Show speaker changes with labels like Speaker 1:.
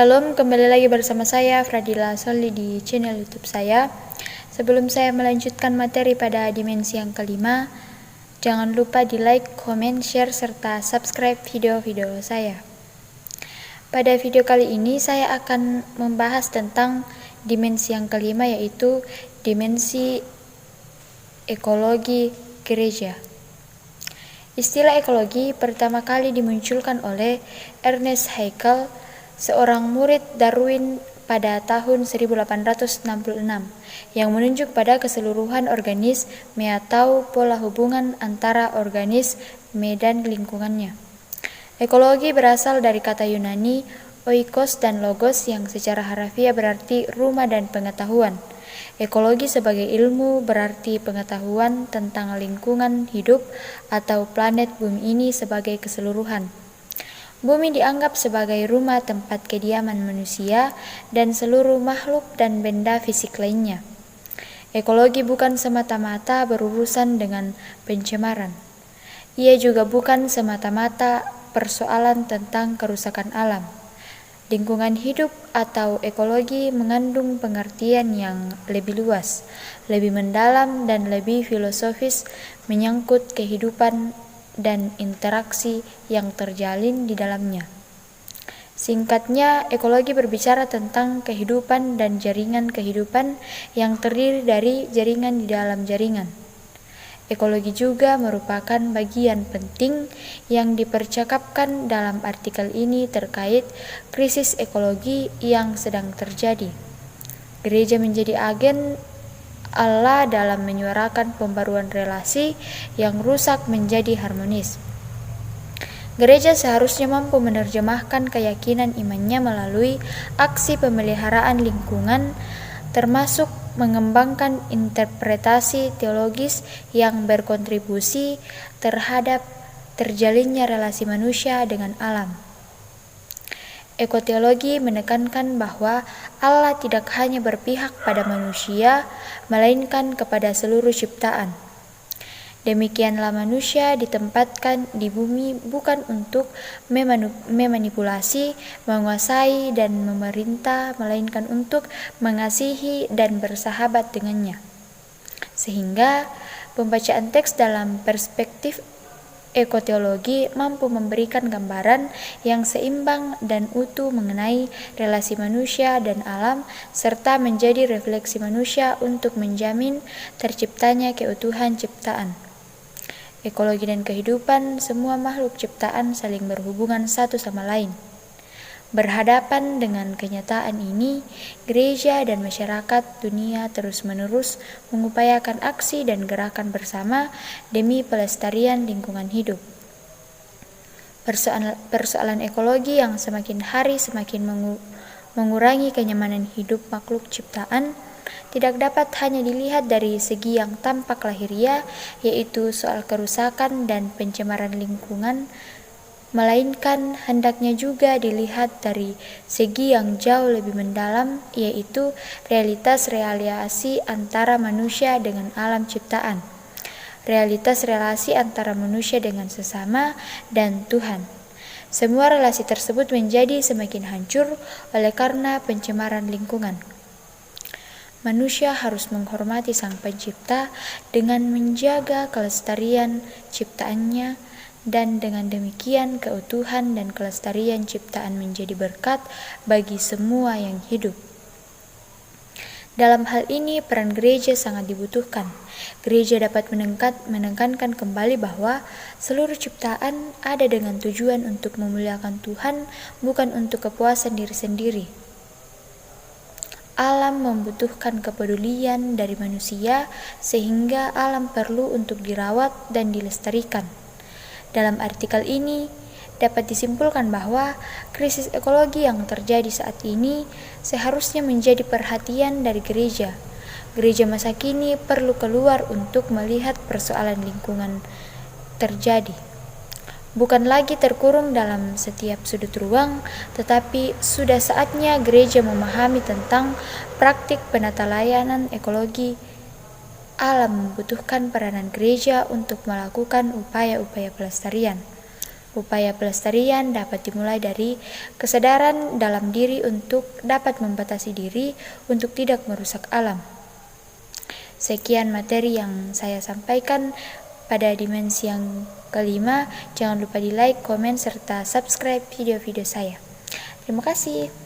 Speaker 1: Shalom, kembali lagi bersama saya Fradila Soli di channel YouTube saya. Sebelum saya melanjutkan materi pada dimensi yang kelima, jangan lupa di like, komen, share, serta subscribe video-video saya. Pada video kali ini saya akan membahas tentang dimensi yang kelima, yaitu dimensi ekologi gereja. Istilah ekologi pertama kali dimunculkan oleh Ernest Haeckel, seorang murid Darwin pada tahun 1866, yang menunjuk pada keseluruhan organisme atau pola hubungan antara organisme dan lingkungannya. Ekologi berasal dari kata Yunani oikos dan logos yang secara harafiah berarti rumah dan pengetahuan. Ekologi sebagai ilmu berarti pengetahuan tentang lingkungan hidup atau planet bumi ini sebagai keseluruhan. Bumi dianggap sebagai rumah tempat kediaman manusia dan seluruh makhluk dan benda fisik lainnya. Ekologi bukan semata-mata berurusan dengan pencemaran. Ia juga bukan semata-mata persoalan tentang kerusakan alam. Lingkungan hidup atau ekologi mengandung pengertian yang lebih luas, lebih mendalam, dan lebih filosofis menyangkut kehidupan dan interaksi yang terjalin di dalamnya. Singkatnya, ekologi berbicara tentang kehidupan dan jaringan kehidupan yang terdiri dari jaringan di dalam jaringan. Ekologi juga merupakan bagian penting yang dipercakapkan dalam artikel ini terkait krisis ekologi yang sedang terjadi. Gereja menjadi agen Allah dalam menyuarakan pembaruan relasi yang rusak menjadi harmonis. Gereja seharusnya mampu menerjemahkan keyakinan imannya melalui aksi pemeliharaan lingkungan, termasuk mengembangkan interpretasi teologis yang berkontribusi terhadap terjalinnya relasi manusia dengan alam. Ekoteologi menekankan bahwa Allah tidak hanya berpihak pada manusia, melainkan kepada seluruh ciptaan. Demikianlah manusia ditempatkan di bumi bukan untuk memanipulasi, menguasai, dan memerintah, melainkan untuk mengasihi dan bersahabat dengannya. Sehingga pembacaan teks dalam perspektif ekoteologi mampu memberikan gambaran yang seimbang dan utuh mengenai relasi manusia dan alam, serta menjadi refleksi manusia untuk menjamin terciptanya keutuhan ciptaan. Ekologi dan kehidupan semua makhluk ciptaan saling berhubungan satu sama lain. Berhadapan dengan kenyataan ini, gereja dan masyarakat dunia terus-menerus mengupayakan aksi dan gerakan bersama demi pelestarian lingkungan hidup. Persoalan ekologi yang semakin hari semakin mengurangi kenyamanan hidup makhluk ciptaan tidak dapat hanya dilihat dari segi yang tampak lahiriah, yaitu soal kerusakan dan pencemaran lingkungan, melainkan hendaknya juga dilihat dari segi yang jauh lebih mendalam, yaitu realitas relasi antara manusia dengan alam ciptaan, realitas relasi antara manusia dengan sesama dan Tuhan. Semua relasi tersebut menjadi semakin hancur oleh karena pencemaran lingkungan. Manusia harus menghormati Sang Pencipta dengan menjaga kelestarian ciptaannya, dan dengan demikian keutuhan dan kelestarian ciptaan menjadi berkat bagi semua yang hidup. Dalam hal ini peran gereja sangat dibutuhkan. Gereja dapat menekankan kembali bahwa seluruh ciptaan ada dengan tujuan untuk memuliakan Tuhan, bukan untuk kepuasan diri sendiri. Alam membutuhkan kepedulian dari manusia, sehingga alam perlu untuk dirawat dan dilestarikan. Dalam artikel ini dapat disimpulkan bahwa krisis ekologi yang terjadi saat ini seharusnya menjadi perhatian dari gereja. Gereja masa kini perlu keluar untuk melihat persoalan lingkungan terjadi. Bukan lagi terkurung dalam setiap sudut ruang, tetapi sudah saatnya gereja memahami tentang praktik penata layanan ekologi. Alam membutuhkan peranan gereja untuk melakukan upaya-upaya pelestarian. Upaya pelestarian dapat dimulai dari kesadaran dalam diri untuk dapat membatasi diri untuk tidak merusak alam. Sekian materi yang saya sampaikan pada dimensi yang kelima. Jangan lupa di like, komen, serta subscribe video-video saya. Terima kasih.